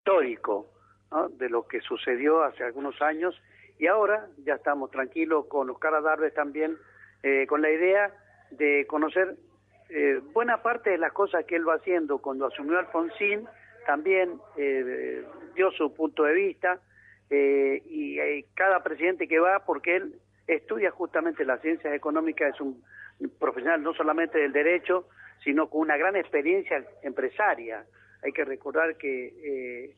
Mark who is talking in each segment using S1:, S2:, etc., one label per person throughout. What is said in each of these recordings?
S1: histórico, ¿no?, de lo que sucedió hace algunos años, y ahora ya estamos tranquilos con Oscar Adarves también, con la idea de conocer buena parte de las cosas que él va haciendo. Cuando asumió Alfonsín también dio su punto de vista, y cada presidente que va, porque él estudia justamente las ciencias económicas, es un profesional no solamente del derecho, sino con una gran experiencia empresaria. Hay que recordar que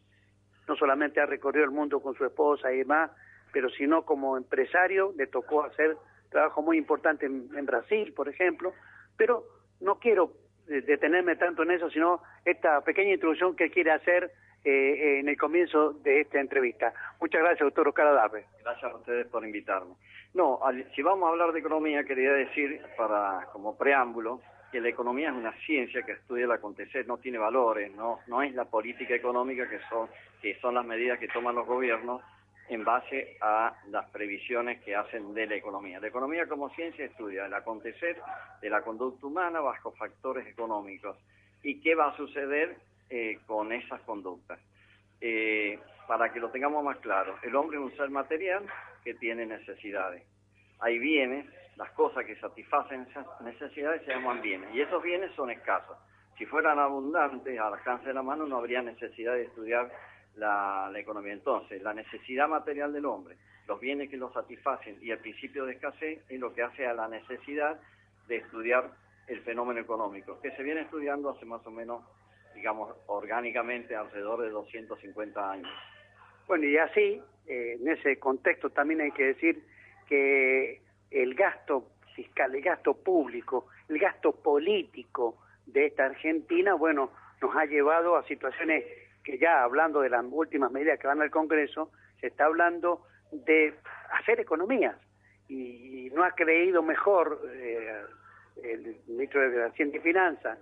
S1: no solamente ha recorrido el mundo con su esposa y demás, pero sino como empresario le tocó hacer trabajo muy importante en Brasil, por ejemplo. Pero no quiero detenerme tanto en eso, sino esta pequeña introducción que quiere hacer en el comienzo de esta entrevista. Muchas gracias, doctor Oscar Adarves.
S2: Gracias a ustedes por invitarme. No, si vamos a hablar de economía, quería decir, como preámbulo, que la economía es una ciencia que estudia el acontecer, no tiene valores, no es la política económica que son las medidas que toman los gobiernos en base a las previsiones que hacen de la economía. La economía como ciencia estudia el acontecer de la conducta humana bajo factores económicos y qué va a suceder con esas conductas. Para que lo tengamos más claro, el hombre es un ser material que tiene necesidades. Hay bienes, las cosas que satisfacen esas necesidades se llaman bienes, y esos bienes son escasos. Si fueran abundantes, al alcance de la mano, no habría necesidad de estudiar la economía. Entonces, la necesidad material del hombre, los bienes que lo satisfacen y el principio de escasez es lo que hace a la necesidad de estudiar el fenómeno económico, que se viene estudiando hace más o menos, digamos, orgánicamente alrededor de 250 años.
S1: Bueno, y así, en ese contexto también hay que decir que el gasto fiscal, el gasto público, el gasto político de esta Argentina, bueno, nos ha llevado a situaciones que ya hablando de las últimas medidas que van al Congreso, se está hablando de hacer economías, y no ha creído mejor el ministro de Hacienda y Finanzas,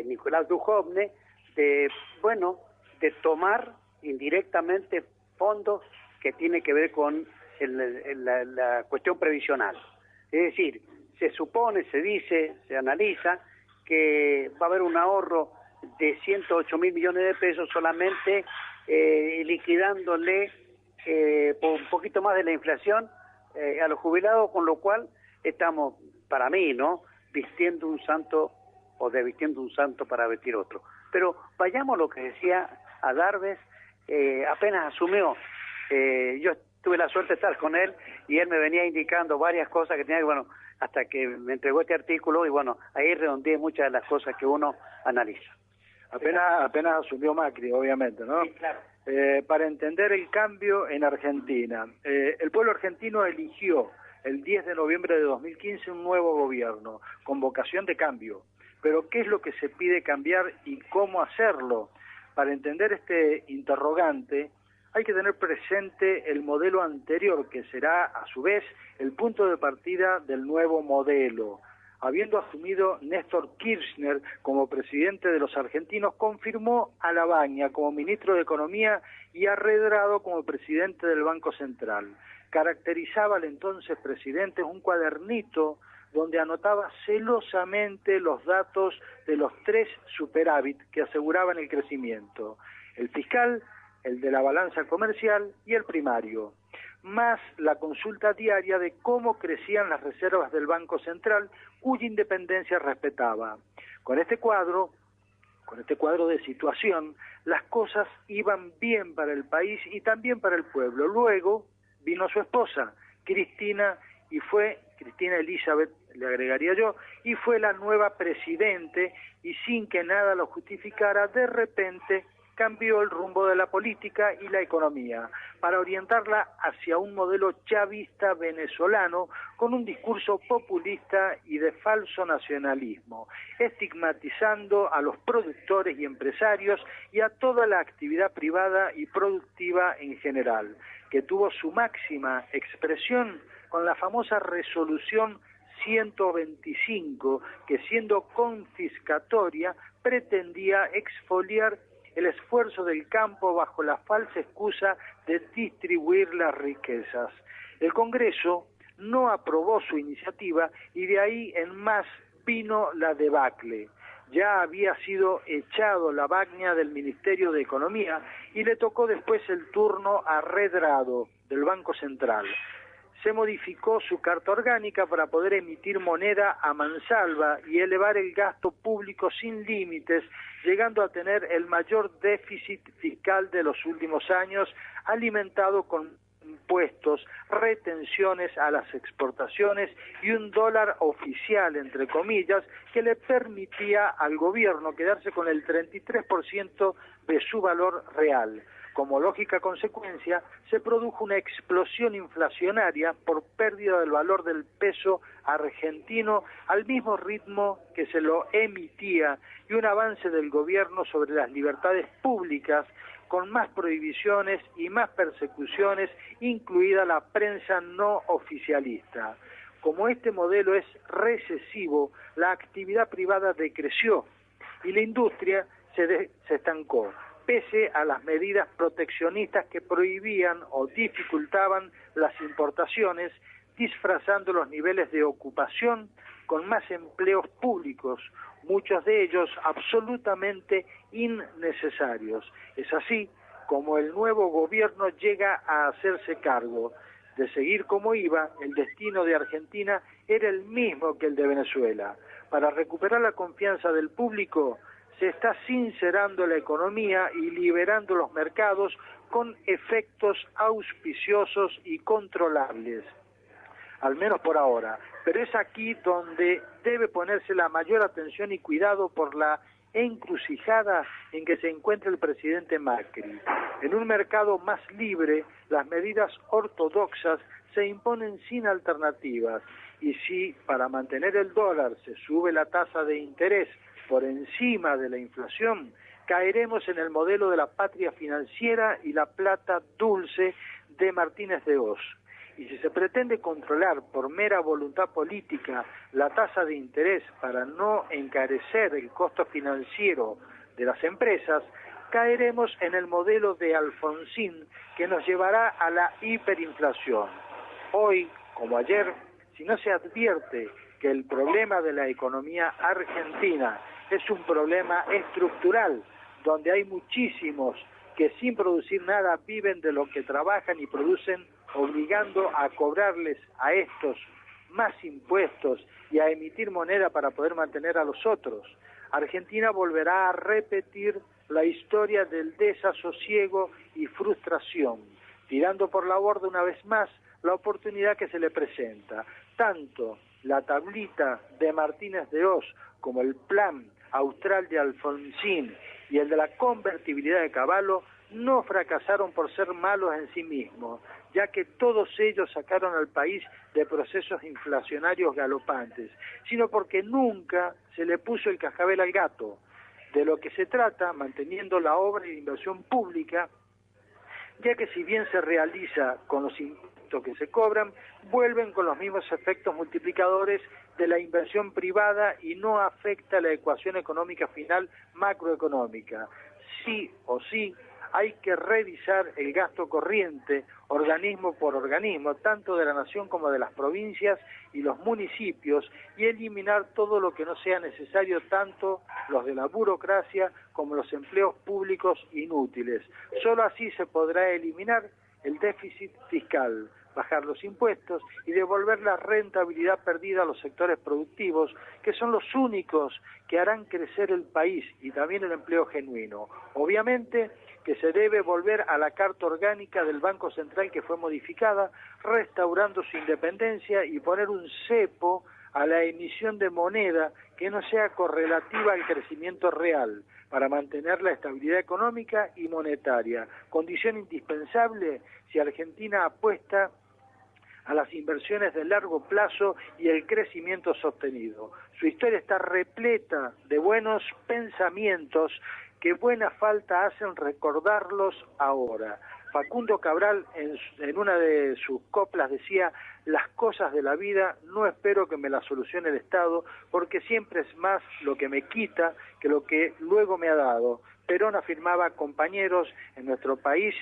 S1: Nicolás Dujovne, de tomar indirectamente fondos que tienen que ver con la cuestión previsional. Es decir, se supone, se dice, se analiza que va a haber un ahorro de 108 mil millones de pesos solamente liquidándole por un poquito más de la inflación a los jubilados, con lo cual estamos, para mí, ¿no?, vistiendo un santo o desvistiendo un santo para vestir otro. Pero vayamos a lo que decía Adarves, apenas asumió. Yo tuve la suerte de estar con él y él me venía indicando varias cosas que tenía, hasta que me entregó este artículo, y ahí redondeé muchas de las cosas que uno analiza.
S3: Apenas asumió Macri, obviamente, ¿no?
S1: Sí, claro.
S3: Para entender el cambio en Argentina, el pueblo argentino eligió el 10 de noviembre de 2015 un nuevo gobierno con vocación de cambio. Pero ¿qué es lo que se pide cambiar y cómo hacerlo? Para entender este interrogante hay que tener presente el modelo anterior, que será a su vez el punto de partida del nuevo modelo. Habiendo asumido Néstor Kirchner como presidente de los argentinos, confirmó a Lavagna como ministro de Economía y a Redrado como presidente del Banco Central. Caracterizaba al entonces presidente un cuadernito donde anotaba celosamente los datos de los 3 superávit que aseguraban el crecimiento: el fiscal, el de la balanza comercial y el primario, más la consulta diaria de cómo crecían las reservas del Banco Central, cuya independencia respetaba. Con este cuadro de situación, las cosas iban bien para el país y también para el pueblo. Luego vino su esposa, Cristina Elizabeth, le agregaría yo, y fue la nueva presidente, y sin que nada lo justificara, de repente cambió el rumbo de la política y la economía para orientarla hacia un modelo chavista venezolano con un discurso populista y de falso nacionalismo, estigmatizando a los productores y empresarios y a toda la actividad privada y productiva en general, que tuvo su máxima expresión con la famosa resolución 125, que siendo confiscatoria pretendía exfoliar el esfuerzo del campo bajo la falsa excusa de distribuir las riquezas. El Congreso no aprobó su iniciativa y de ahí en más vino la debacle. ya había sido echado Lavagna del Ministerio de Economía y le tocó después el turno a Redrado del Banco Central. Se modificó su carta orgánica para poder emitir moneda a mansalva y elevar el gasto público sin límites, llegando a tener el mayor déficit fiscal de los últimos años, alimentado con impuestos, retenciones a las exportaciones y un dólar oficial, entre comillas, que le permitía al gobierno quedarse con el 33% de su valor real. Como lógica consecuencia, se produjo una explosión inflacionaria por pérdida del valor del peso argentino al mismo ritmo que se lo emitía y un avance del gobierno sobre las libertades públicas con más prohibiciones y más persecuciones, incluida la prensa no oficialista. Como este modelo es recesivo, la actividad privada decreció y la industria se estancó, pese a las medidas proteccionistas que prohibían o dificultaban las importaciones, disfrazando los niveles de ocupación con más empleos públicos, muchos de ellos absolutamente innecesarios. Es así como el nuevo gobierno llega a hacerse cargo. De seguir como iba, el destino de Argentina era el mismo que el de Venezuela. Para recuperar la confianza del público, se está sincerando la economía y liberando los mercados con efectos auspiciosos y controlables, al menos por ahora. Pero es aquí donde debe ponerse la mayor atención y cuidado por la encrucijada en que se encuentra el presidente Macri. En un mercado más libre, las medidas ortodoxas se imponen sin alternativas, y si para mantener el dólar se sube la tasa de interés por encima de la inflación, caeremos en el modelo de la patria financiera y la plata dulce de Martínez de Oz. Y si se pretende controlar por mera voluntad política la tasa de interés para no encarecer el costo financiero de las empresas, caeremos en el modelo de Alfonsín, que nos llevará a la hiperinflación. Hoy, como ayer, si no se advierte que el problema de la economía argentina es un problema estructural, donde hay muchísimos que sin producir nada viven de lo que trabajan y producen, obligando a cobrarles a estos más impuestos y a emitir moneda para poder mantener a los otros. Argentina volverá a repetir la historia del desasosiego y frustración, tirando por la borda una vez más la oportunidad que se le presenta. Tanto la tablita de Martínez de Oz como el plan austral de Alfonsín y el de la convertibilidad de Cavallo no fracasaron por ser malos en sí mismos, ya que todos ellos sacaron al país de procesos inflacionarios galopantes, sino porque nunca se le puso el cascabel al gato. De lo que se trata, manteniendo la obra y la inversión pública, ya que si bien se realiza con los impuestos que se cobran, vuelven con los mismos efectos multiplicadores de la inversión privada y no afecta la ecuación económica final macroeconómica. Sí o sí, hay que revisar el gasto corriente, organismo por organismo, tanto de la nación como de las provincias y los municipios, y eliminar todo lo que no sea necesario, tanto los de la burocracia como los empleos públicos inútiles. Solo así se podrá eliminar el déficit fiscal, bajar los impuestos y devolver la rentabilidad perdida a los sectores productivos, que son los únicos que harán crecer el país y también el empleo genuino. Obviamente que se debe volver a la carta orgánica del Banco Central, que fue modificada, restaurando su independencia, y poner un cepo a la emisión de moneda que no sea correlativa al crecimiento real, para mantener la estabilidad económica y monetaria, condición indispensable si Argentina apuesta a las inversiones de largo plazo y el crecimiento sostenido. Su historia está repleta de buenos pensamientos que buena falta hacen recordarlos ahora. Facundo Cabral en una de sus coplas decía: las cosas de la vida no espero que me las solucione el Estado, porque siempre es más lo que me quita que lo que luego me ha dado. Perón afirmaba: compañeros, en nuestro país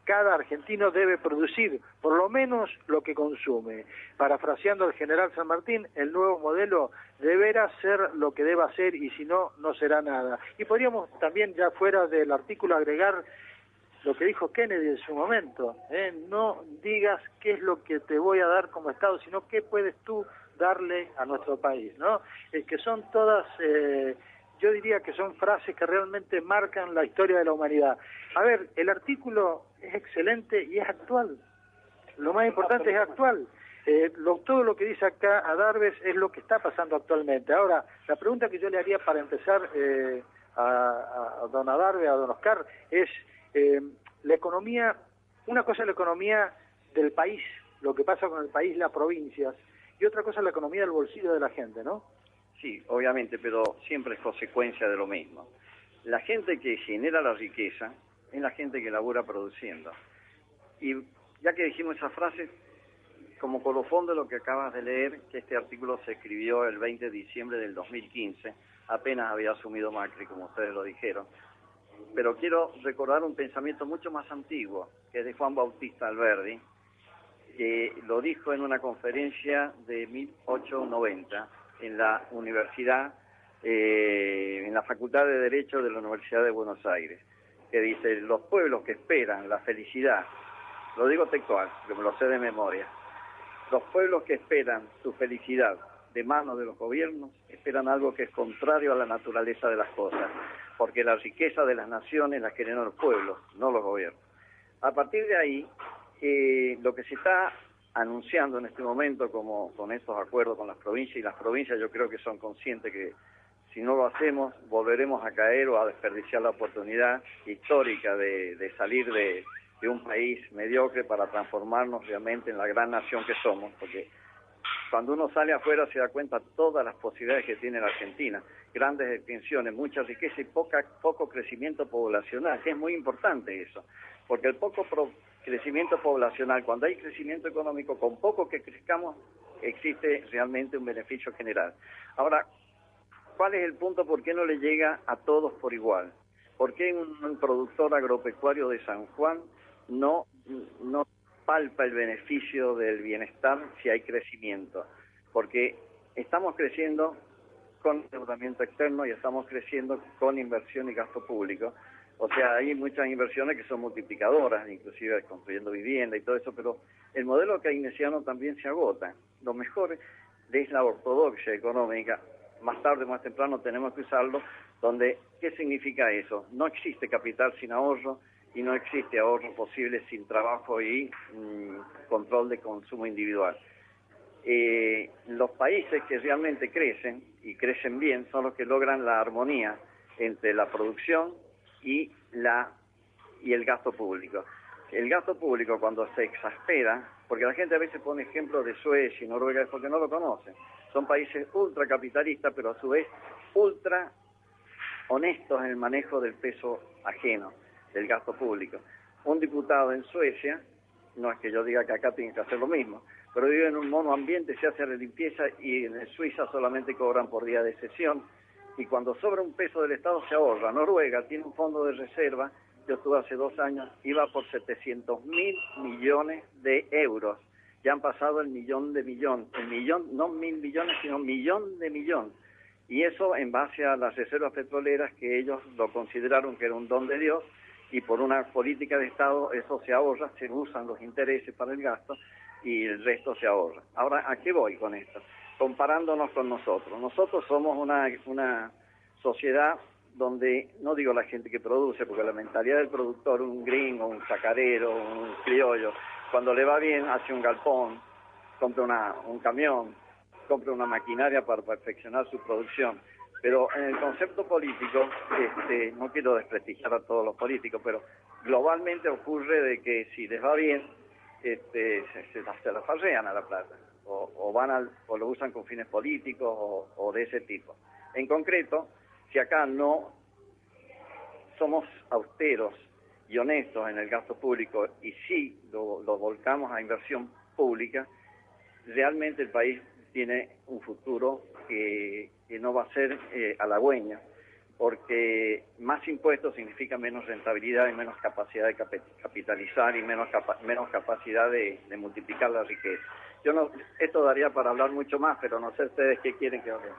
S3: cada argentino debe producir por lo menos lo que consume. Parafraseando al general San Martín, el nuevo modelo deberá ser lo que deba ser y si no, no será nada. Y podríamos también, ya fuera del artículo, agregar lo que dijo Kennedy en su momento, no digas qué es lo que te voy a dar como Estado, sino qué puedes tú darle a nuestro país, ¿no? Que son todas, yo diría que son frases que realmente marcan la historia de la humanidad. A ver, el artículo es excelente y es actual. Lo más importante es actual. Todo lo que dice acá Adarves es lo que está pasando actualmente. Ahora, la pregunta que yo le haría para empezar a don Adarve, a don Oscar, es la economía, una cosa es la economía del país, lo que pasa con el país, las provincias, y otra cosa es la economía del bolsillo de la gente, ¿no?
S2: Sí, obviamente, pero siempre es consecuencia de lo mismo. La gente que genera la riqueza es la gente que labura produciendo. Y ya que dijimos esa frase, como colofón de lo que acabas de leer, que este artículo se escribió el 20 de diciembre del 2015, apenas había asumido Macri, como ustedes lo dijeron. Pero quiero recordar un pensamiento mucho más antiguo, que es de Juan Bautista Alberdi, que lo dijo en una conferencia de 1890 en la universidad, en la Facultad de Derecho de la Universidad de Buenos Aires, que dice: los pueblos que esperan la felicidad, lo digo textual, que me lo sé de memoria, los pueblos que esperan su felicidad de manos de los gobiernos esperan algo que es contrario a la naturaleza de las cosas, porque la riqueza de las naciones la generan los pueblos, no los gobiernos. A partir de ahí, lo que se está anunciando en este momento, como con estos acuerdos con las provincias, y las provincias yo creo que son conscientes que si no lo hacemos volveremos a caer o a desperdiciar la oportunidad histórica de salir de un país mediocre para transformarnos realmente en la gran nación que somos, porque cuando uno sale afuera se da cuenta de todas las posibilidades que tiene la Argentina, grandes extensiones, mucha riqueza y poco crecimiento poblacional, que es muy importante eso, porque el poco crecimiento poblacional, cuando hay crecimiento económico, con poco que crezcamos, existe realmente un beneficio general. Ahora, ¿cuál es el punto? ¿Por qué no le llega a todos por igual? ¿Por qué un productor agropecuario de San Juan no palpa el beneficio del bienestar si hay crecimiento? Porque estamos creciendo con endeudamiento externo y estamos creciendo con inversión y gasto público. O sea, hay muchas inversiones que son multiplicadoras, inclusive construyendo vivienda y todo eso, pero el modelo keynesiano también se agota. Lo mejor es la ortodoxia económica. Más tarde, más temprano tenemos que usarlo, donde, ¿qué significa eso? No existe capital sin ahorro, y no existe ahorro posible sin trabajo y control de consumo individual. Los países que realmente crecen, y crecen bien, son los que logran la armonía entre la producción y el gasto público. El gasto público, cuando se exaspera, porque la gente a veces pone ejemplos de Suecia y Noruega, es porque no lo conocen. Son países ultracapitalistas, pero a su vez ultra honestos en el manejo del peso ajeno, del gasto público. Un diputado en Suecia, no es que yo diga que acá tienen que hacer lo mismo, pero vive en un monoambiente, se hace la limpieza y en Suiza solamente cobran por día de sesión, y cuando sobra un peso del Estado se ahorra. Noruega tiene un fondo de reserva, yo estuve hace 2 años, iba por 700.000 millones de euros. Ya han pasado el millón, no 1.000 millones, sino 1.000.000 de. Y eso en base a las reservas petroleras, que ellos lo consideraron que era un don de Dios, y por una política de Estado eso se ahorra, se usan los intereses para el gasto y el resto se ahorra. Ahora, ¿a qué voy con esto? Comparándonos con nosotros. Nosotros somos una sociedad donde, no digo la gente que produce, porque la mentalidad del productor, un gringo, un chacarero, un criollo, cuando le va bien hace un galpón, compra un camión, compra una maquinaria para perfeccionar su producción. Pero en el concepto político, no quiero desprestigiar a todos los políticos, pero globalmente ocurre de que si les va bien, se la farrean a la plata, o lo usan con fines políticos o de ese tipo. En concreto, si acá no somos austeros y honestos en el gasto público y sí lo volcamos a inversión pública, realmente el país tiene un futuro que no va a ser halagüeño. porque más impuestos significa menos rentabilidad y menos capacidad de capitalizar y menos capacidad de multiplicar la riqueza. Esto daría para hablar mucho más, pero no sé ustedes qué quieren que hablemos.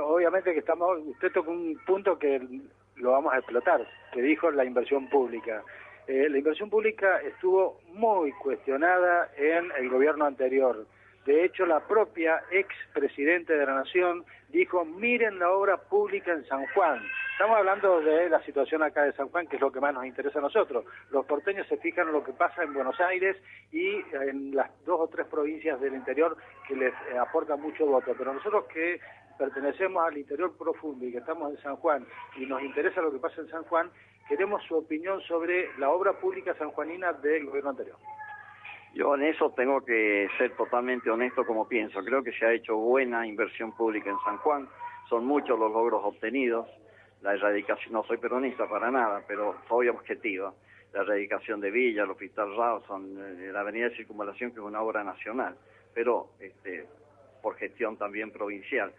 S3: Obviamente que usted tocó un punto que lo vamos a explotar, que dijo la inversión pública. La inversión pública estuvo muy cuestionada en el gobierno anterior. De hecho, la propia expresidente de la Nación dijo, miren la obra pública en San Juan. Estamos hablando de la situación acá de San Juan, que es lo que más nos interesa a nosotros. Los porteños se fijan en lo que pasa en Buenos Aires y en las 2 o 3 provincias del interior que les aporta mucho voto. Pero nosotros que pertenecemos al interior profundo y que estamos en San Juan y nos interesa lo que pasa en San Juan, queremos su opinión sobre la obra pública sanjuanina del gobierno anterior.
S2: Yo en eso tengo que ser totalmente honesto como pienso. Creo que se ha hecho buena inversión pública en San Juan. Son muchos los logros obtenidos. La erradicación, no soy peronista para nada, pero soy objetivo. La erradicación de Villa, el Hospital Rawson, la Avenida de Circunvalación, que es una obra nacional, pero por gestión también provincial.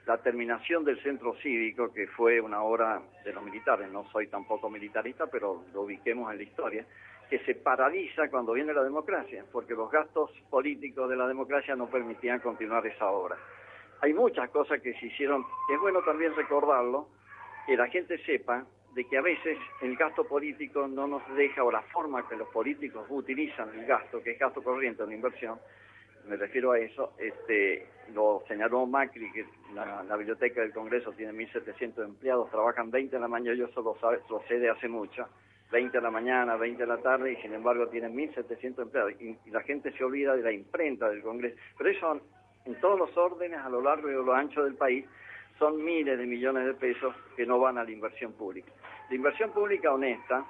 S2: La terminación del centro cívico, que fue una obra de los militares, no soy tampoco militarista, pero lo ubiquemos en la historia, que se paraliza cuando viene la democracia, porque los gastos políticos de la democracia no permitían continuar esa obra. Hay muchas cosas que se hicieron, que es bueno también recordarlo, que la gente sepa de que a veces el gasto político no nos deja, o la forma que los políticos utilizan el gasto, que es gasto corriente, una inversión, me refiero a eso, lo señaló Macri, que la biblioteca del Congreso tiene 1.700 empleados, trabajan 20 en la mañana, yo eso lo sé de hace mucho, 20 de la mañana, 20 de la tarde, y sin embargo tienen 1.700 empleados, y la gente se olvida de la imprenta del Congreso, pero eso en todos los órdenes, a lo largo y a lo ancho del país, son miles de millones de pesos que no van a la inversión pública. La inversión pública honesta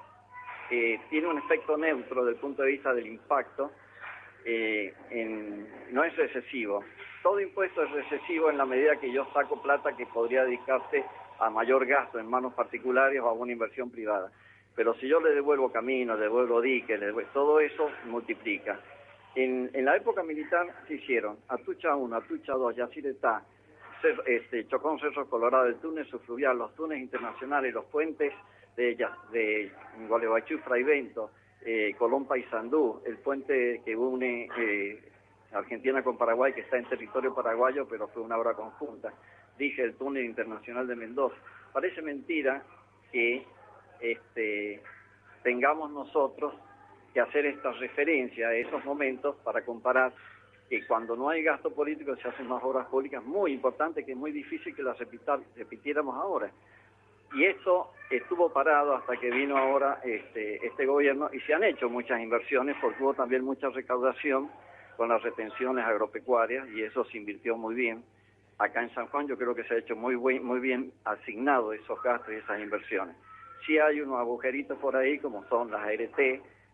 S2: tiene un efecto neutro desde el punto de vista del impacto, no es recesivo. Todo impuesto es recesivo en la medida que yo saco plata que podría dedicarse a mayor gasto en manos particulares o a una inversión privada. Pero si yo le devuelvo caminos, le devuelvo diques, todo eso multiplica. En la época militar se hicieron Atucha 1, Atucha 2, Yacyretá, Chocón, Cerro Colorado, el túnel subfluvial, los túneles internacionales, los puentes de Gualeguaychú, Fraivento, Colón, Paysandú, el puente que une Argentina con Paraguay, que está en territorio paraguayo, pero fue una obra conjunta. Dije el túnel internacional de Mendoza. Parece mentira que tengamos nosotros que hacer esta referencia a esos momentos para comparar que cuando no hay gasto político se hacen unas obras públicas muy importantes que es muy difícil que las repitiéramos ahora. Y esto estuvo parado hasta que vino ahora este gobierno y se han hecho muchas inversiones porque hubo también mucha recaudación con las retenciones agropecuarias y eso se invirtió muy bien. Acá en San Juan yo creo que se ha hecho muy bien asignado esos gastos y esas inversiones. Sí hay unos agujeritos por ahí como son las ART,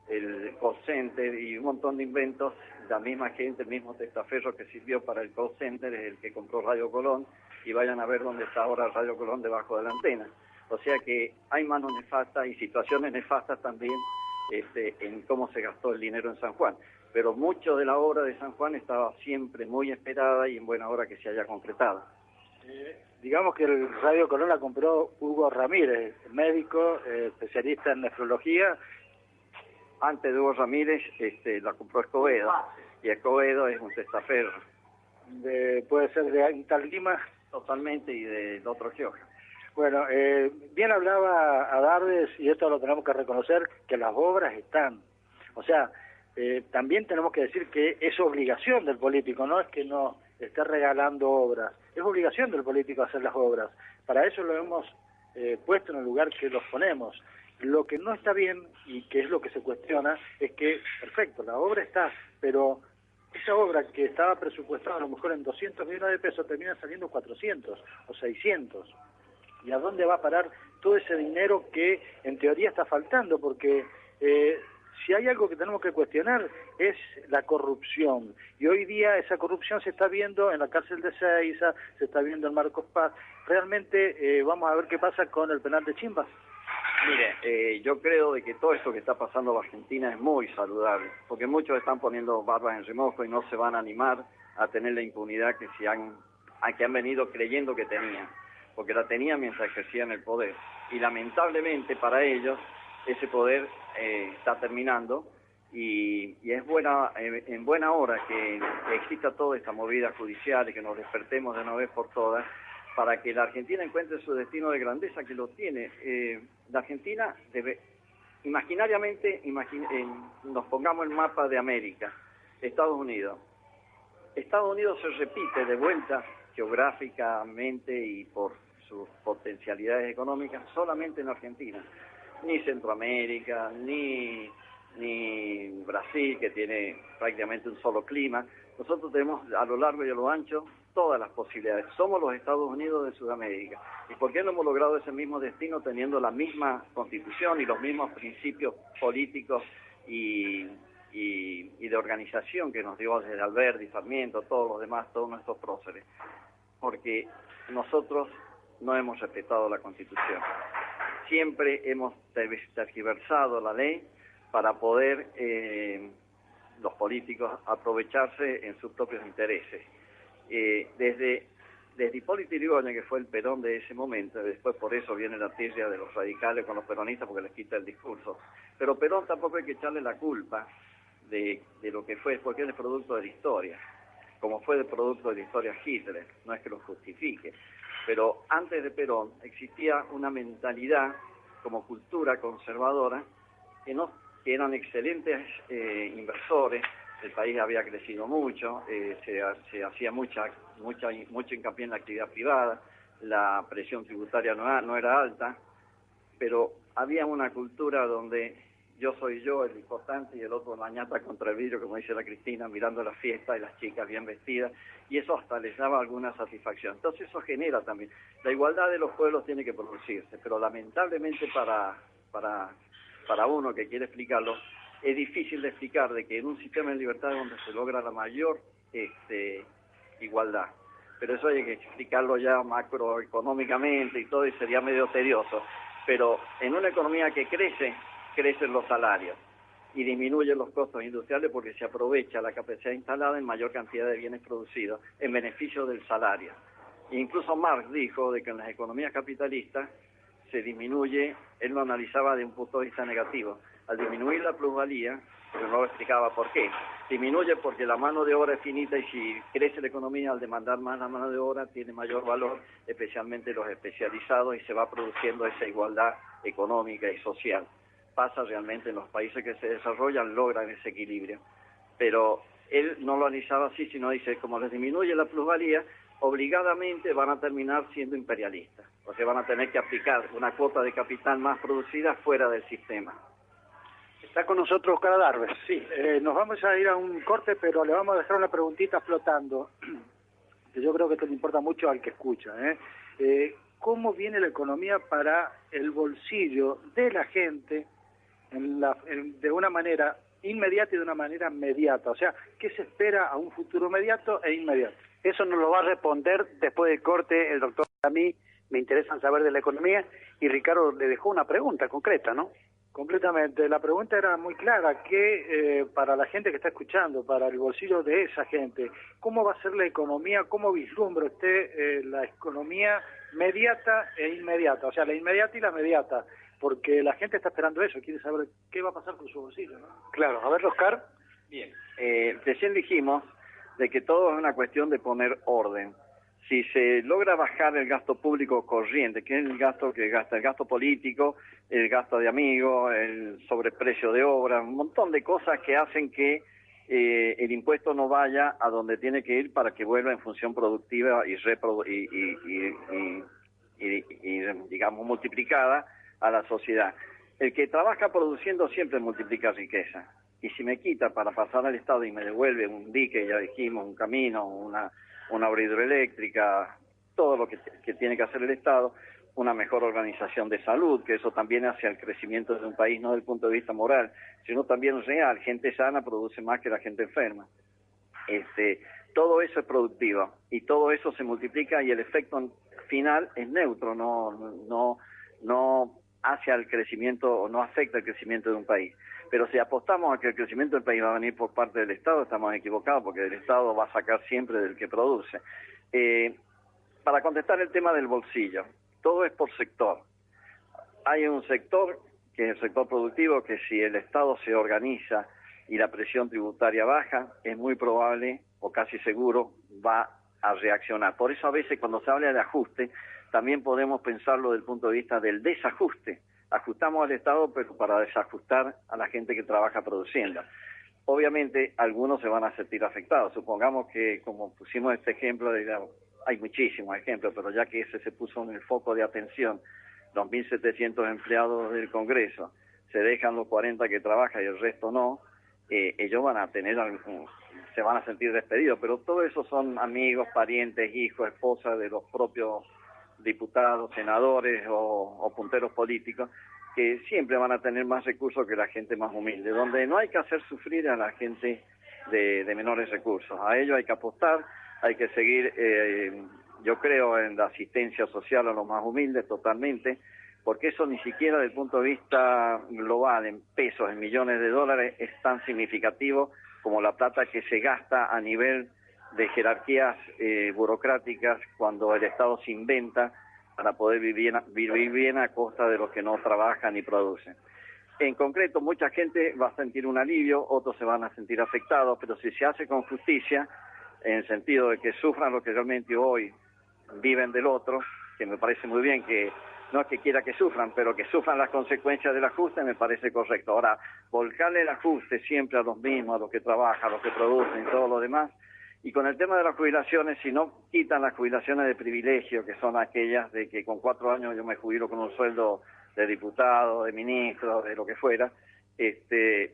S2: el call center y un montón de inventos. La misma gente, el mismo testaferro que sirvió para el call center es el que compró Radio Colón y vayan a ver dónde está ahora Radio Colón debajo de la antena. O sea que hay manos nefastas y situaciones nefastas también en cómo se gastó el dinero en San Juan. Pero mucho de la obra de San Juan estaba siempre muy esperada y en buena hora que se haya concretado.
S3: Digamos que el Radio Colón la compró Hugo Ramírez, médico, especialista en nefrología.
S2: Antes de Hugo Ramírez la compró Escobedo, y Escobedo es un testaferro.
S3: Puede ser de Antal Lima.
S2: Totalmente, y del otro geógrafo.
S3: Bueno, bien hablaba Adardes, y esto lo tenemos que reconocer, que las obras están. O sea, también tenemos que decir que es obligación del político, no es que no esté regalando obras, es obligación del político hacer las obras. Para eso lo hemos puesto en el lugar que los ponemos. Lo que no está bien, y que es lo que se cuestiona, es que, perfecto, la obra está, pero esa obra que estaba presupuestada a lo mejor en 200 millones de pesos termina saliendo 400 o 600. ¿Y a dónde va a parar todo ese dinero que en teoría está faltando? Porque si hay algo que tenemos que cuestionar es la corrupción. Y hoy día esa corrupción se está viendo en la cárcel de Seiza, se está viendo en Marcos Paz. Realmente vamos a ver qué pasa con el penal de Chimbas.
S2: Mire, yo creo de que todo esto que está pasando en Argentina es muy saludable, porque muchos están poniendo barbas en remojo y no se van a animar a tener la impunidad que han venido creyendo que tenían. porque la tenían mientras ejercían el poder. Y lamentablemente para ellos ese poder está terminando y es en buena hora que exista toda esta movida judicial y que nos despertemos de una vez por todas para que la Argentina encuentre su destino de grandeza, que lo tiene. La Argentina debe, imaginariamente, nos pongamos el mapa de América, Estados Unidos. Estados Unidos se repite de vuelta geográficamente y por sus potencialidades económicas solamente en Argentina. Ni Centroamérica, ni Brasil, que tiene prácticamente un solo clima. Nosotros tenemos a lo largo y a lo ancho todas las posibilidades. Somos los Estados Unidos de Sudamérica. ¿Y por qué no hemos logrado ese mismo destino teniendo la misma constitución y los mismos principios políticos y de organización que nos dio desde Alberti, Sarmiento, todos los demás, todos nuestros próceres? Porque nosotros no hemos respetado la Constitución. Siempre hemos tergiversado la ley para poder los políticos aprovecharse en sus propios intereses. Desde Hipólito Yrigoyen, que fue el Perón de ese momento, después por eso viene la tirria de los radicales con los peronistas porque les quita el discurso, pero Perón tampoco hay que echarle la culpa de lo que fue, porque es el producto de la historia, como fue el producto de la historia Hitler, no es que lo justifique, pero antes de Perón existía una mentalidad como cultura conservadora que eran excelentes inversores. El país había crecido mucho, se hacía mucho hincapié en la actividad privada, la presión tributaria no era alta, pero había una cultura donde yo soy yo, el importante, y el otro mañata contra el vidrio, como dice la Cristina, mirando la fiesta y las chicas bien vestidas, y eso hasta les daba alguna satisfacción. Entonces eso genera también. La igualdad de los pueblos tiene que producirse, pero lamentablemente para uno que quiere explicarlo, es difícil de explicar de que en un sistema de libertad donde se logra la mayor igualdad. Pero eso hay que explicarlo ya macroeconómicamente y todo, y sería medio tedioso. Pero en una economía que crecen los salarios y disminuyen los costos industriales porque se aprovecha la capacidad instalada en mayor cantidad de bienes producidos en beneficio del salario. E incluso Marx dijo de que en las economías capitalistas se disminuye, él lo analizaba de un punto de vista negativo, al disminuir la plusvalía, pero no lo explicaba por qué. Disminuye porque la mano de obra es finita y si crece la economía al demandar más la mano de obra tiene mayor valor, especialmente los especializados, y se va produciendo esa igualdad económica y social. Pasa realmente en los países que se desarrollan, logran ese equilibrio. Pero él no lo analizaba así, sino dice, como les disminuye la plusvalía, obligadamente van a terminar siendo imperialistas. O sea, van a tener que aplicar una cuota de capital más producida fuera del sistema.
S3: Está con nosotros Oscar Adarve. Sí, nos vamos a ir a un corte, pero le vamos a dejar una preguntita flotando, que yo creo que esto le importa mucho al que escucha. ¿Cómo viene la economía para el bolsillo de la gente de una manera inmediata y de una manera mediata? O sea, ¿qué se espera a un futuro inmediato e inmediato?
S1: Eso nos lo va a responder después del corte el doctor. A mí me interesan saber de la economía, y Ricardo le dejó una pregunta concreta, ¿no?
S3: Completamente. La pregunta era muy clara, que para la gente que está escuchando, para el bolsillo de esa gente, ¿cómo va a ser la economía? ¿Cómo vislumbra usted la economía mediata e inmediata? O sea, la inmediata y la mediata, porque la gente está esperando eso, quiere saber qué va a pasar con su bolsillo, ¿no?
S1: Claro. A ver, Oscar.
S2: Bien. Recién dijimos de que todo es una cuestión de poner orden. Si se logra bajar el gasto público corriente, que es el gasto que gasta, el gasto político, el gasto de amigos, el sobreprecio de obras, un montón de cosas que hacen que el impuesto no vaya a donde tiene que ir para que vuelva en función productiva y digamos, multiplicada a la sociedad. El que trabaja produciendo siempre multiplica riqueza. Y si me quita para pasar al Estado y me devuelve un dique, ya dijimos, un camino, una obra hidroeléctrica, todo lo que tiene que hacer el Estado, una mejor organización de salud, que eso también hace al crecimiento de un país, no desde el punto de vista moral, sino también real. Gente sana produce más que la gente enferma. Todo eso es productivo y todo eso se multiplica y el efecto final es neutro, no hace al crecimiento o no afecta al crecimiento de un país. Pero si apostamos a que el crecimiento del país va a venir por parte del Estado, estamos equivocados, porque el Estado va a sacar siempre del que produce. para contestar el tema del bolsillo, todo es por sector. Hay un sector, que es el sector productivo, que si el Estado se organiza y la presión tributaria baja, es muy probable o casi seguro va a reaccionar. Por eso a veces cuando se habla de ajuste, también podemos pensarlo desde el punto de vista del desajuste. Ajustamos al Estado, pero para desajustar a la gente que trabaja produciendo. Obviamente algunos se van a sentir afectados. Supongamos que, como pusimos este ejemplo, hay muchísimos ejemplos, pero ya que ese se puso en el foco de atención, los 1.700 empleados del Congreso, se dejan los 40 que trabajan y el resto no, ellos van a tener, se van a sentir despedidos, pero todo eso son amigos, parientes, hijos, esposas de los propios diputados, senadores o punteros políticos, que siempre van a tener más recursos que la gente más humilde, donde no hay que hacer sufrir a la gente de menores recursos. A ello hay que apostar, hay que seguir, yo creo, en la asistencia social a los más humildes totalmente, porque eso ni siquiera desde el punto de vista global, en pesos, en millones de dólares, es tan significativo como la plata que se gasta a nivel de jerarquías burocráticas cuando el Estado se inventa para poder vivir bien a costa de los que no trabajan y producen. En concreto, mucha gente va a sentir un alivio, otros se van a sentir afectados, pero si se hace con justicia, en el sentido de que sufran lo que realmente hoy viven del otro, que me parece muy bien, que no es que quiera que sufran, pero que sufran las consecuencias del ajuste, me parece correcto. Ahora, volcarle el ajuste siempre a los mismos, a los que trabajan, a los que producen y todo lo demás. Y con el tema de las jubilaciones, si no quitan las jubilaciones de privilegio, que son aquellas de que con 4 años yo me jubilo con un sueldo de diputado, de ministro, de lo que fuera,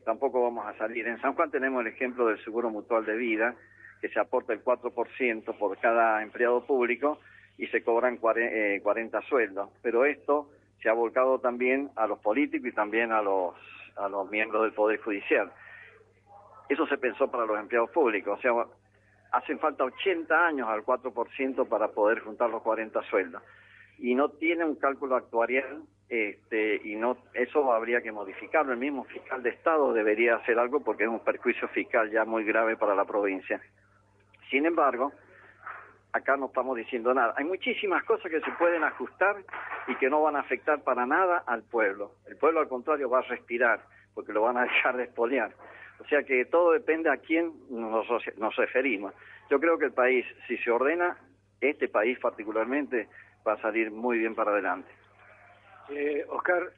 S2: tampoco vamos a salir. En San Juan tenemos el ejemplo del seguro mutual de vida, que se aporta el 4% por cada empleado público y se cobran 40 sueldos. Pero esto se ha volcado también a los políticos y también a los miembros del Poder Judicial. Eso se pensó para los empleados públicos, o sea, hacen falta 80 años al 4% para poder juntar los 40 sueldos. Y no tiene un cálculo actuarial, y no, eso habría que modificarlo. El mismo fiscal de Estado debería hacer algo porque es un perjuicio fiscal ya muy grave para la provincia. Sin embargo, acá no estamos diciendo nada. Hay muchísimas cosas que se pueden ajustar y que no van a afectar para nada al pueblo. El pueblo, al contrario, va a respirar porque lo van a dejar de expoliar. O sea que todo depende a quién nos referimos. Yo creo que el país, si se ordena, este país particularmente, va a salir muy bien para adelante.
S3: Oscar,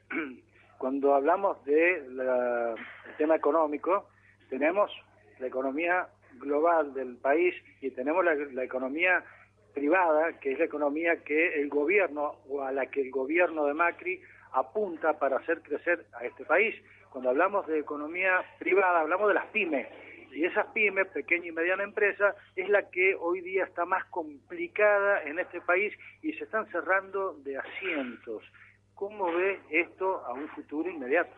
S3: cuando hablamos del tema económico, tenemos la economía global del país y tenemos la economía privada, que es la economía que el gobierno o a la que el gobierno de Macri apunta para hacer crecer a este país. Cuando hablamos de economía privada, hablamos de las pymes, y esas pymes, pequeña y mediana empresa, es la que hoy día está más complicada en este país y se están cerrando de asientos. ¿Cómo ve esto a un futuro inmediato?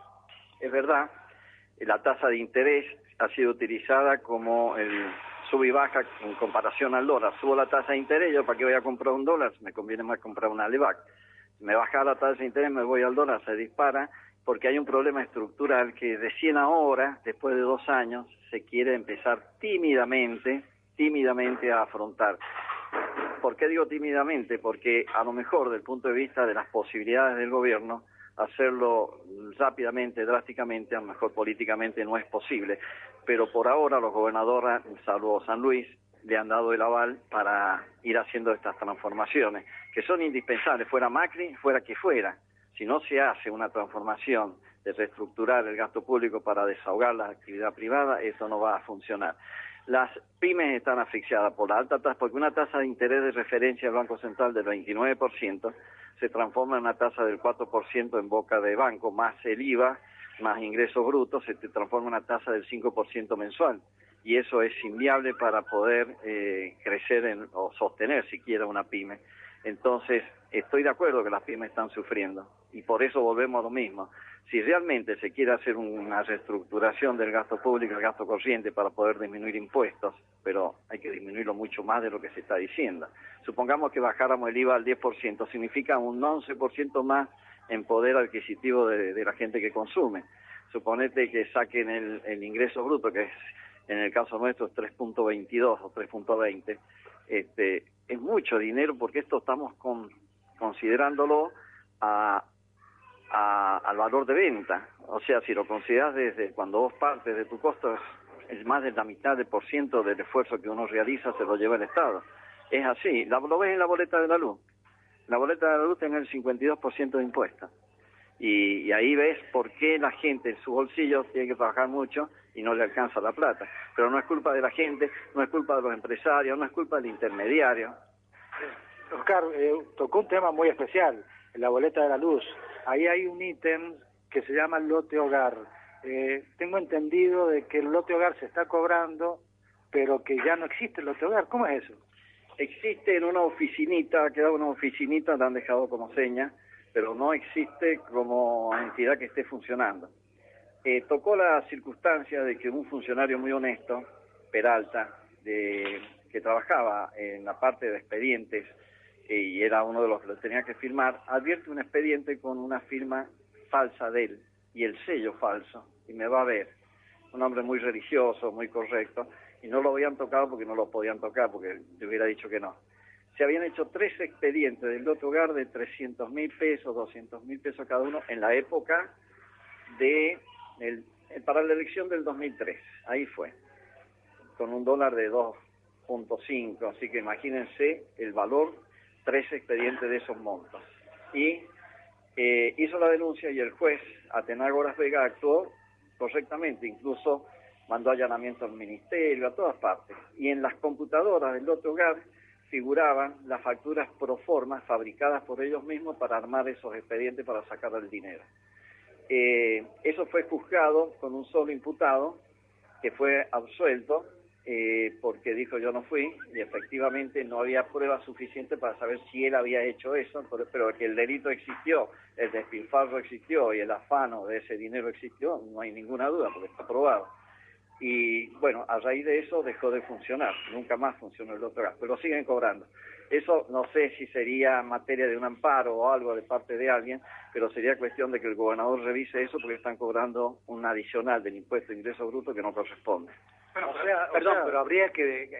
S2: Es verdad, la tasa de interés ha sido utilizada como el sub y baja en comparación al dólar. Subo la tasa de interés, yo para qué voy a comprar un dólar, me conviene más comprar una Levac. Me baja la tasa de interés, me voy al dólar, se dispara, porque hay un problema estructural que recién ahora, después de 2 años, se quiere empezar tímidamente a afrontar. ¿Por qué digo tímidamente? Porque a lo mejor, desde el punto de vista de las posibilidades del gobierno, hacerlo rápidamente, drásticamente, a lo mejor políticamente no es posible. Pero por ahora los gobernadores, salvo San Luis, le han dado el aval para ir haciendo estas transformaciones, que son indispensables, fuera Macri, fuera que fuera. Si no se hace una transformación de reestructurar el gasto público para desahogar la actividad privada, eso no va a funcionar. Las pymes están asfixiadas por la alta tasa, porque una tasa de interés de referencia del Banco Central del 29% se transforma en una tasa del 4% en boca de banco, más el IVA, más ingresos brutos, se te transforma en una tasa del 5% mensual. Y eso es inviable para poder crecer o sostener siquiera una pyme. Entonces, estoy de acuerdo que las pymes están sufriendo y por eso volvemos a lo mismo. Si realmente se quiere hacer una reestructuración del gasto público, el gasto corriente para poder disminuir impuestos, pero hay que disminuirlo mucho más de lo que se está diciendo. Supongamos que bajáramos el IVA al 10%, significa un 11% más en poder adquisitivo de la gente que consume. Suponete que saquen el ingreso bruto, que es, en el caso nuestro es 3.22 o 3.20, es mucho dinero porque esto estamos considerándolo al valor de venta. O sea, si lo consideras desde cuando vos partes de tu costo, es más de la mitad del % del esfuerzo que uno realiza se lo lleva el Estado. Es así, lo ves en la boleta de la luz. La boleta de la luz tiene el 52% de impuestos. Y ahí ves por qué la gente en su bolsillo tiene que trabajar mucho y no le alcanza la plata. Pero no es culpa de la gente, no es culpa de los empresarios, no es culpa del intermediario.
S3: Oscar, tocó un tema muy especial, en la boleta de la luz. Ahí hay un ítem que se llama lote hogar. Tengo entendido de que el lote hogar se está cobrando, pero que ya no existe el lote hogar. ¿Cómo es eso?
S2: Existe en una oficinita, ha quedado una oficinita, la han dejado como seña, pero no existe como entidad que esté funcionando. Tocó la circunstancia de que un funcionario muy honesto, Peralta, que trabajaba en la parte de expedientes y era uno de los que lo tenía que firmar, advierte un expediente con una firma falsa de él y el sello falso, y me va a ver. Un hombre muy religioso, muy correcto, y no lo habían tocado porque no lo podían tocar, porque yo hubiera dicho que no. Se habían hecho 3 expedientes del lote hogar de 300.000 pesos, 200.000 pesos cada uno, en la época para la elección del 2003. Ahí fue, con un dólar de 2.5, así que imagínense el valor, 3 expedientes de esos montos. Y hizo la denuncia y el juez, Atenágoras Vega, actuó correctamente, incluso mandó allanamiento al ministerio, a todas partes. Y en las computadoras del lote hogar figuraban las facturas pro forma fabricadas por ellos mismos para armar esos expedientes para sacar el dinero. Eso fue juzgado con un solo imputado, que fue absuelto, porque dijo yo no fui, y efectivamente no había pruebas suficientes para saber si él había hecho eso, pero que el delito existió, el despilfarro existió y el afano de ese dinero existió, no hay ninguna duda, porque está probado. Y bueno, a raíz de eso dejó de funcionar, nunca más funcionó el lote hogar, pero siguen cobrando. Eso no sé si sería materia de un amparo o algo de parte de alguien, pero sería cuestión de que el gobernador revise eso porque están cobrando un adicional del impuesto de ingreso bruto que no corresponde.
S1: Bueno, pero habría que...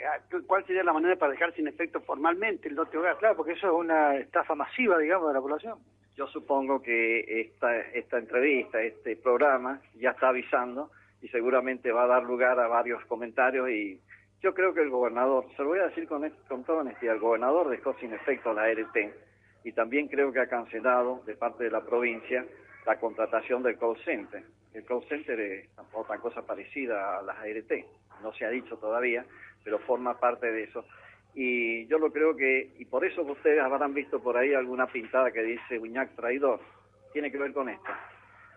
S1: ¿Cuál sería la manera para dejar sin efecto formalmente el lote hogar?
S3: Claro, porque eso es una estafa masiva, digamos, de la población.
S2: Yo supongo que esta entrevista, este programa, ya está avisando y seguramente va a dar lugar a varios comentarios y yo creo que el gobernador, se lo voy a decir con toda honestidad, el gobernador dejó sin efecto la ART y también creo que ha cancelado de parte de la provincia la contratación del call center. El call center es otra cosa parecida a las ART, no se ha dicho todavía, pero forma parte de eso. Y yo lo creo que, y por eso ustedes habrán visto por ahí alguna pintada que dice Uñac traidor, tiene que ver con esto.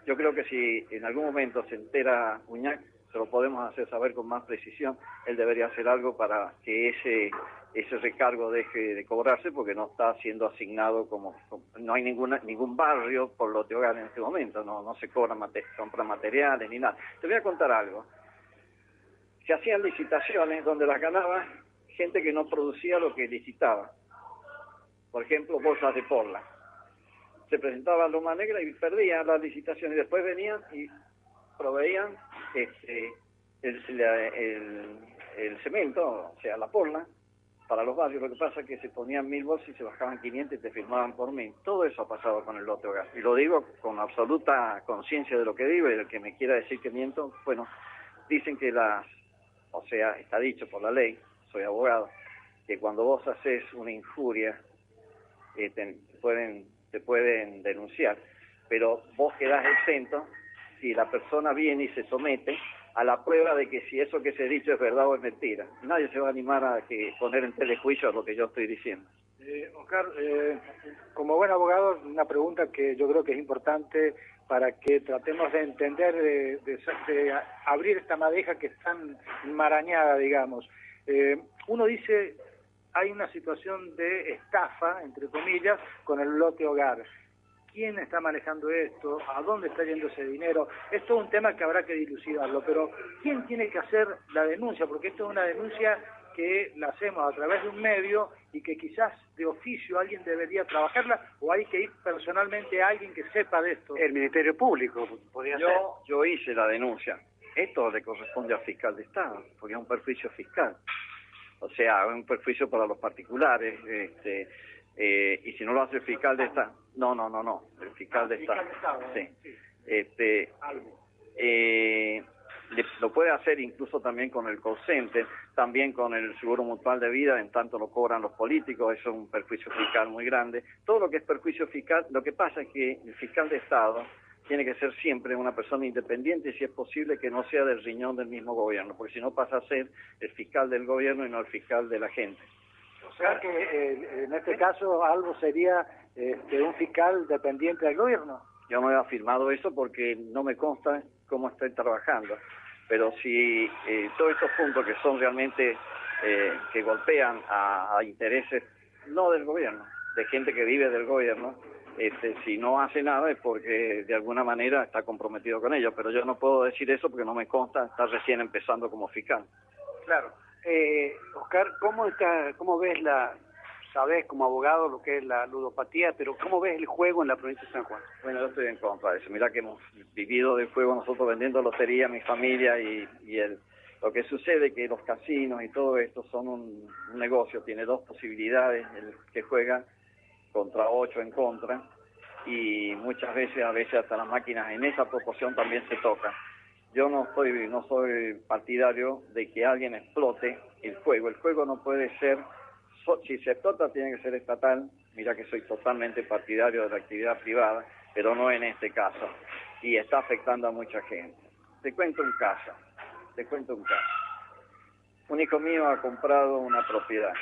S2: Yo creo que si en algún momento se entera Uñac, se lo podemos hacer saber con más precisión, él debería hacer algo para que ese recargo deje de cobrarse porque no está siendo asignado no hay ningún barrio por lote hogar en este momento, no se compra materiales ni nada. Te voy a contar algo. Se hacían licitaciones donde las ganaba gente que no producía lo que licitaba. Por ejemplo, bolsas de porla. Se presentaba Loma Negra y perdían la licitación y después venían y proveían el cemento, o sea, la porla, para los barrios. Lo que pasa es que se ponían 1000 bolsas y se bajaban 500 y te firmaban por 1000. Todo eso ha pasado con el lote hogar. Y lo digo con absoluta conciencia de lo que digo, y el que me quiera decir que miento, bueno, dicen que o sea, está dicho por la ley, soy abogado, que cuando vos haces una injuria, te pueden denunciar, pero vos quedás exento si la persona viene y se somete a la prueba de que si eso que se ha dicho es verdad o es mentira. Nadie se va a animar a poner en telejuicio lo que yo estoy diciendo.
S3: Oscar, como buen abogado, una pregunta que yo creo que es importante para que tratemos de entender, de abrir esta madeja que es tan enmarañada, digamos. Uno dice, hay una situación de estafa, entre comillas, con el lote hogar. ¿Quién está manejando esto? ¿A dónde está yendo ese dinero? Esto es un tema que habrá que dilucidarlo, pero ¿quién tiene que hacer la denuncia? Porque esto es una denuncia que la hacemos a través de un medio y que quizás de oficio alguien debería trabajarla, o hay que ir personalmente a alguien que sepa de esto.
S1: El Ministerio Público podría ser.
S2: Yo hice la denuncia. Esto le corresponde al fiscal de Estado, porque es un perjuicio fiscal. O sea, un perjuicio para los particulares, y si no lo hace el fiscal de Estado, no, el fiscal de Estado, sí. Lo puede hacer incluso también con el call center, también con el seguro mutual de vida, en tanto lo cobran los políticos, eso es un perjuicio fiscal muy grande. Todo lo que es perjuicio fiscal, lo que pasa es que el fiscal de Estado tiene que ser siempre una persona independiente y si es posible que no sea del riñón del mismo gobierno, porque si no pasa a ser el fiscal del gobierno y no el fiscal de la gente.
S3: O sea que en este caso Albo sería un fiscal dependiente del gobierno.
S2: Yo no he afirmado eso porque no me consta cómo estoy trabajando, pero si todos estos puntos que son realmente que golpean a intereses no del gobierno, de gente que vive del gobierno, si no hace nada es porque de alguna manera está comprometido con ellos, pero yo no puedo decir eso porque no me consta, está recién empezando como fiscal.
S1: Claro. Oscar, ¿cómo ves sabes como abogado lo que es la ludopatía, pero cómo ves el juego en la provincia de San Juan?
S2: Bueno, yo estoy en contra de eso. Mira que hemos vivido del juego nosotros vendiendo lotería, mi familia lo que sucede es que los casinos y todo esto son un negocio, tiene dos posibilidades, el que juega contra 8 en contra, y muchas veces, a veces hasta las máquinas en esa proporción también se tocan. Yo no soy partidario de que alguien explote el juego no puede ser, si se explota tiene que ser estatal. Mira que soy totalmente partidario de la actividad privada, pero no en este caso, y está afectando a mucha gente. Te cuento un caso. Un hijo mío ha comprado una propiedad,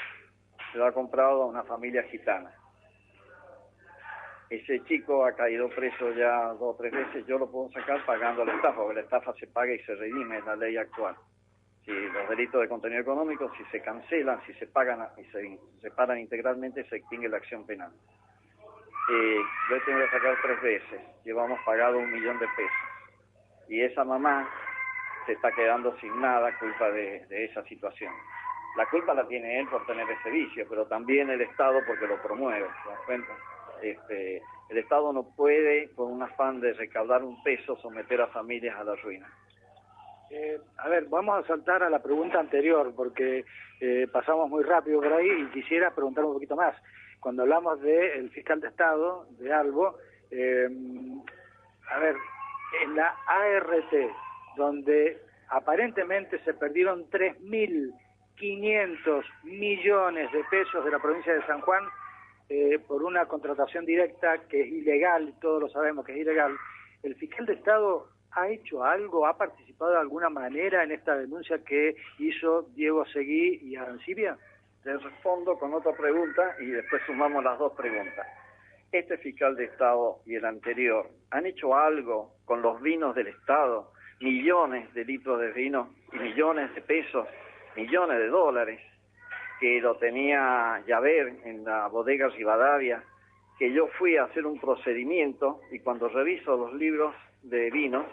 S2: se lo ha comprado a una familia gitana. Ese chico ha caído preso ya 2 o 3 veces, yo lo puedo sacar pagando la estafa, porque la estafa se paga y se redime, es la ley actual. Si los delitos de contenido económico, si se cancelan, si se pagan y se separan integralmente, se extingue la acción penal. Yo he tenido que sacar 3 veces, llevamos pagado 1 millón de pesos. Y esa mamá se está quedando sin nada culpa de esa situación. La culpa la tiene él por tener ese vicio, pero también el Estado porque lo promueve, ¿te das cuenta? El Estado no puede, con un afán de recaudar un peso, someter a familias a la ruina.
S3: A ver, vamos a saltar a la pregunta anterior, porque pasamos muy rápido por ahí y quisiera preguntar un poquito más. Cuando hablamos del fiscal de Estado, de Albo, a ver, en la ART, donde aparentemente se perdieron 3.500 millones de pesos de la provincia de San Juan, por una contratación directa que es ilegal, todos lo sabemos que es ilegal, ¿el fiscal de Estado ha hecho algo, ha participado de alguna manera en esta denuncia que hizo Diego Seguí y Arancibia?
S2: Te respondo con otra pregunta y después sumamos las 2 preguntas. ¿Este fiscal de Estado y el anterior han hecho algo con los vinos del Estado? Millones de litros de vino y millones de pesos, millones de dólares, que lo tenía Yaver en la bodega Rivadavia, que yo fui a hacer un procedimiento y cuando reviso los libros de vinos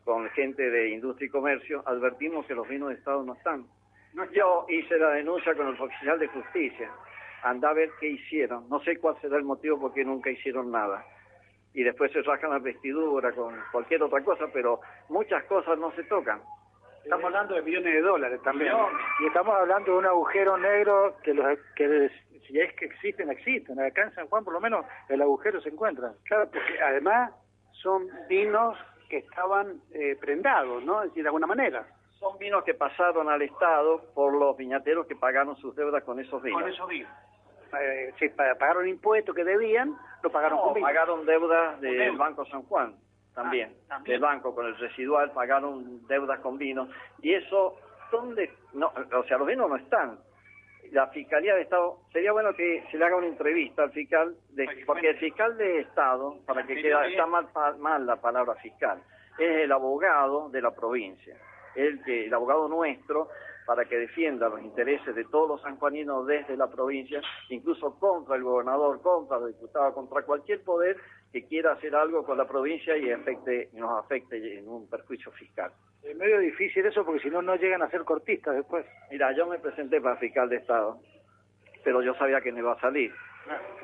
S2: con gente de industria y comercio, advertimos que los vinos de Estado no están. Yo hice la denuncia con el oficial de justicia, anda a ver qué hicieron, no sé cuál será el motivo porque nunca hicieron nada. Y después se rascan las vestiduras con cualquier otra cosa, pero muchas cosas no se tocan.
S1: Estamos hablando de millones de dólares también.
S3: Y estamos hablando de un agujero negro que si es que existen. Acá en San Juan por lo menos el agujero se encuentra.
S1: Claro, porque además son vinos que estaban prendados, ¿no? Es decir, de alguna manera.
S2: Son vinos que pasaron al Estado por los viñateros que pagaron sus deudas con esos vinos.
S1: Con esos vinos. Sí, pagaron impuestos que debían, lo pagaron con vino.
S2: Pagaron deudas del Banco San Juan. También, del banco con el residual pagaron deudas con vino y eso, ¿dónde? No, o sea, los vinos no están. La Fiscalía de Estado, sería bueno que se le haga una entrevista al fiscal, porque el fiscal de Estado, para que quede, está mal la palabra fiscal, es el abogado de la provincia, el abogado nuestro, para que defienda los intereses de todos los sanjuaninos desde la provincia, incluso contra el gobernador, contra los diputados, contra cualquier poder que quiera hacer algo con la provincia y nos afecte en un perjuicio fiscal.
S3: Es medio difícil eso porque si no, no llegan a ser cortistas después.
S2: Mira, yo me presenté para fiscal de Estado, pero yo sabía que no iba a salir.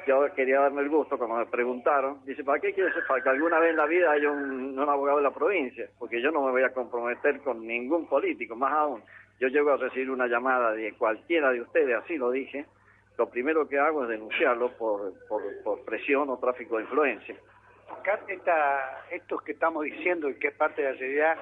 S2: Yo quería darme el gusto cuando me preguntaron, dice, ¿para qué quieres? Para que alguna vez en la vida haya un abogado de la provincia, porque yo no me voy a comprometer con ningún político, más aún. Yo llego a recibir una llamada de cualquiera de ustedes, así lo dije, lo primero que hago es denunciarlo por presión o tráfico de influencia.
S4: Acá estos que estamos diciendo y que es parte de la realidad,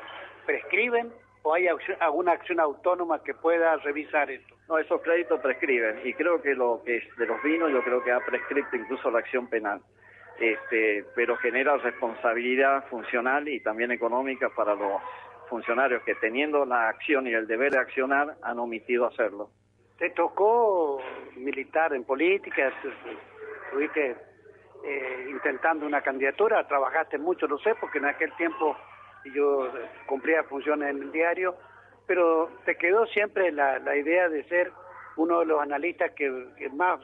S4: ¿prescriben o hay alguna acción autónoma que pueda revisar esto?
S2: No, esos créditos prescriben, y creo que lo que es de los vinos, yo creo que ha prescrito incluso la acción penal, pero genera responsabilidad funcional y también económica para los funcionarios que, teniendo la acción y el deber de accionar, han omitido hacerlo.
S4: ¿Te tocó militar en política? ¿Estuviste intentando una candidatura? ¿Trabajaste mucho? Lo sé, porque en aquel tiempo yo cumplía funciones en el diario, pero te quedó siempre la idea de ser uno de los analistas que más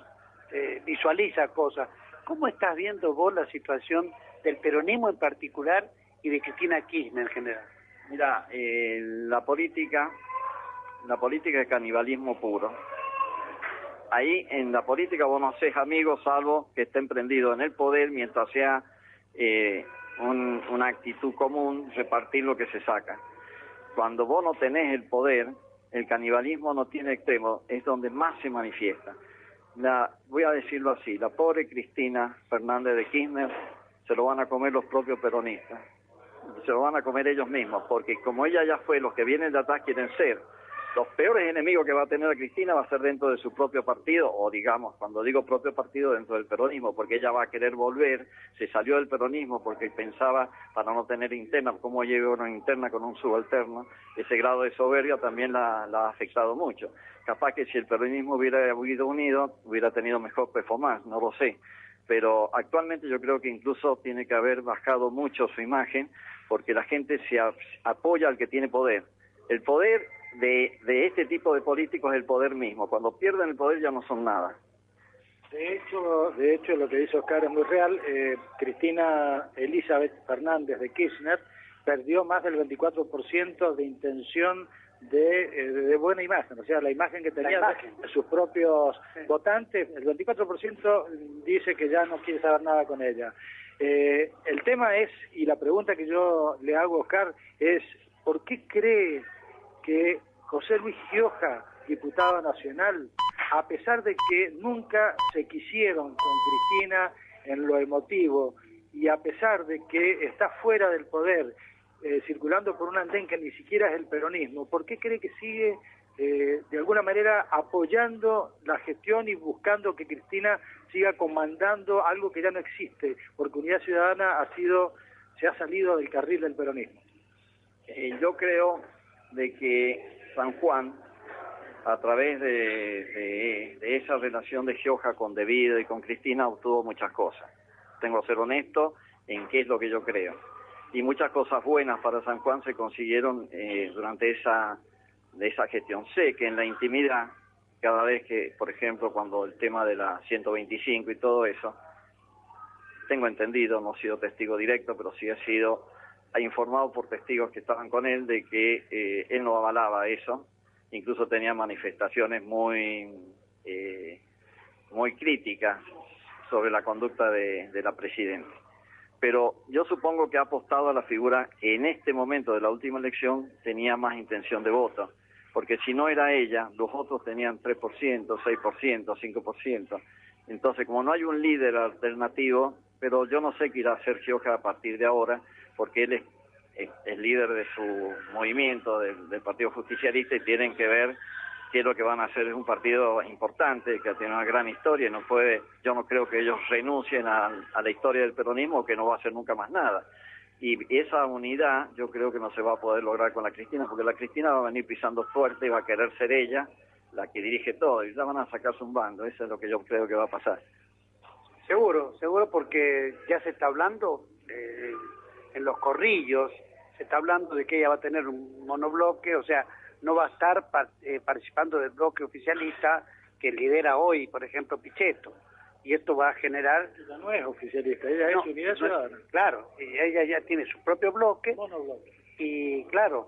S4: visualiza cosas. ¿Cómo estás viendo vos la situación del peronismo en particular y de Cristina Kirchner en general?
S2: Mira, la política es canibalismo puro. Ahí en la política vos no haces amigos salvo que esté emprendido en el poder, mientras sea una actitud común repartir lo que se saca. Cuando vos no tenés el poder, el canibalismo no tiene extremo, es donde más se manifiesta. Voy a decirlo así, la pobre Cristina Fernández de Kirchner se lo van a comer los propios peronistas, se lo van a comer ellos mismos, porque como ella ya fue, los que vienen de atrás quieren ser. Los peores enemigos que va a tener a Cristina va a ser dentro de su propio partido, o digamos, cuando digo propio partido, dentro del peronismo, porque ella va a querer volver, se salió del peronismo porque pensaba, para no tener interna, cómo lleva una interna con un subalterno, ese grado de soberbia también la ha afectado mucho. Capaz que si el peronismo hubiera ido unido, hubiera tenido mejor performance, no lo sé. Pero actualmente yo creo que incluso tiene que haber bajado mucho su imagen, porque la gente se apoya al que tiene poder. El poder de este tipo de políticos es el poder mismo. Cuando pierden el poder ya no son nada.
S3: De hecho lo que dice Oscar es muy real. Cristina Elizabeth Fernández de Kirchner perdió más del 24% de intención de buena imagen, o sea, la imagen que tenía de sus propios votantes. El 24% dice que ya no quiere saber nada con ella. El tema es, y la pregunta que yo le hago a Oscar es, ¿por qué cree que José Luis Gioja, diputado nacional, a pesar de que nunca se quisieron con Cristina en lo emotivo, y a pesar de que está fuera del poder, circulando por un andén que ni siquiera es el peronismo, ¿por qué cree que sigue de alguna manera apoyando la gestión y buscando que Cristina siga comandando algo que ya no existe? Porque Unidad Ciudadana se ha salido del carril del peronismo.
S2: Yo creo de que San Juan, a través de esa relación de Gioja con De Vito y con Cristina, obtuvo muchas cosas. Tengo que ser honesto en qué es lo que yo creo. Y muchas cosas buenas para San Juan se consiguieron durante esa gestión. Sé que en la intimidad, cada vez que, por ejemplo, cuando el tema de la 125 y todo eso, tengo entendido, no he sido testigo directo, pero sí ha informado por testigos que estaban con él de que él no avalaba eso, incluso tenía manifestaciones muy críticas sobre la conducta de la presidenta. Pero yo supongo que ha apostado a la figura que en este momento de la última elección tenía más intención de voto, porque si no era ella, los otros tenían 3%, 6%, 5%. Entonces, como no hay un líder alternativo, pero yo no sé qué irá a hacer Gioja a partir de ahora, porque él es líder de su movimiento, del Partido Justicialista, y tienen que ver qué es lo que van a hacer. Es un partido importante, que tiene una gran historia, y yo no creo que ellos renuncien a la historia del peronismo, que no va a hacer nunca más nada. Y esa unidad yo creo que no se va a poder lograr con la Cristina, porque la Cristina va a venir pisando fuerte y va a querer ser ella la que dirige todo, y ya van a sacarse un bando. Eso es lo que yo creo que va a pasar.
S4: Seguro, porque ya se está hablando en los corrillos, se está hablando de que ella va a tener un monobloque, o sea, no va a estar participando del bloque oficialista que lidera hoy, por ejemplo, Pichetto. Y esto va a generar...
S3: Ella no es oficialista, ella es Unidad Ciudadana.
S4: Claro, y ella ya tiene su propio bloque.
S3: Monobloque.
S4: Y claro,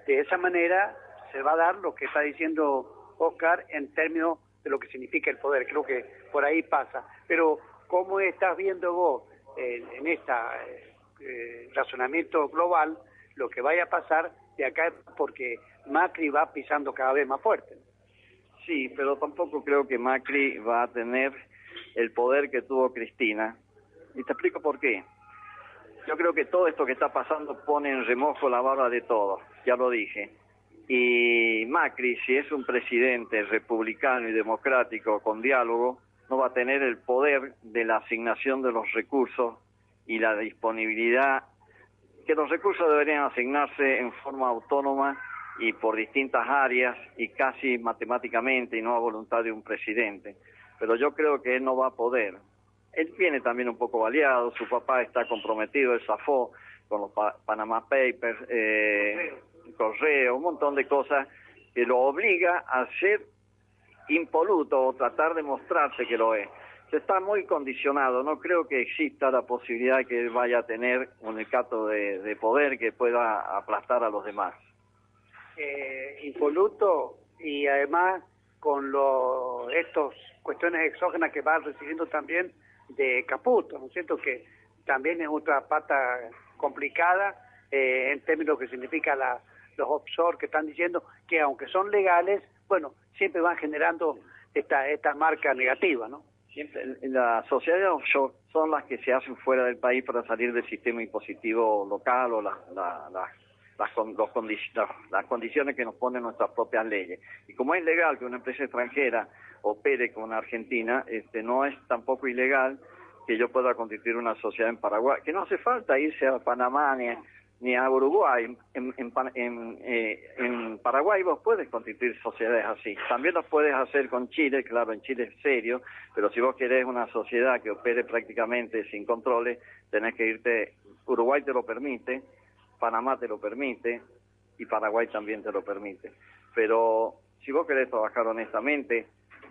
S4: de esa manera se va a dar lo que está diciendo Oscar en términos de lo que significa el poder. Creo que por ahí pasa.
S1: Pero ¿cómo estás viendo vos en este razonamiento global lo que vaya a pasar de acá? Porque Macri va pisando cada vez más fuerte.
S2: Sí, pero tampoco creo que Macri va a tener el poder que tuvo Cristina. Y te explico por qué. Yo creo que todo esto que está pasando pone en remojo la barra de todos, ya lo dije. Y Macri, si es un presidente republicano y democrático con diálogo, no va a tener el poder de la asignación de los recursos y la disponibilidad, que los recursos deberían asignarse en forma autónoma y por distintas áreas y casi matemáticamente y no a voluntad de un presidente. Pero yo creo que él no va a poder. Él viene también un poco baleado, su papá está comprometido, él zafó con los Panama Papers, Correo, un montón de cosas que lo obliga a ser impoluto o tratar de mostrarse que lo es. Se está muy condicionado, no creo que exista la posibilidad de que él vaya a tener un hecato de poder que pueda aplastar a los demás.
S1: Impoluto y además con estos cuestiones exógenas que va recibiendo también de Caputo, ¿no es cierto? Que también es otra pata complicada en términos que significa los offshore que están diciendo que aunque son legales, bueno, siempre van generando esta marca negativa, ¿no?
S2: Siempre las sociedades offshore son las que se hacen fuera del país para salir del sistema impositivo local o las condiciones que nos ponen nuestras propias leyes. Y como es legal que una empresa extranjera opere con Argentina, no es tampoco ilegal que yo pueda constituir una sociedad en Paraguay, que no hace falta irse a Panamá ni a Uruguay. En Paraguay vos puedes constituir sociedades así. También las puedes hacer con Chile, claro, en Chile es serio, pero si vos querés una sociedad que opere prácticamente sin controles, tenés que irte. Uruguay te lo permite, Panamá te lo permite y Paraguay también te lo permite. Pero si vos querés trabajar honestamente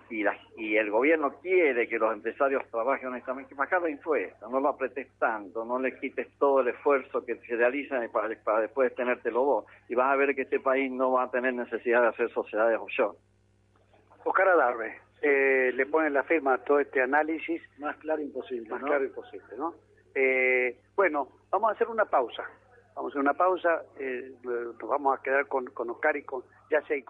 S2: y el gobierno quiere que los empresarios trabajen honestamente, bajar los impuestos, no lo apretes tanto, no le quites todo el esfuerzo que se realiza para después tenértelo vos. Y vas a ver que este país no va a tener necesidad de hacer sociedades offshore.
S1: Oscar Adarve, le ponen la firma a todo este análisis.
S3: Más claro imposible,
S1: Más
S3: ¿no?
S1: claro imposible, ¿no? Bueno, vamos a hacer una pausa. Nos vamos a quedar con Oscar y con Yacey.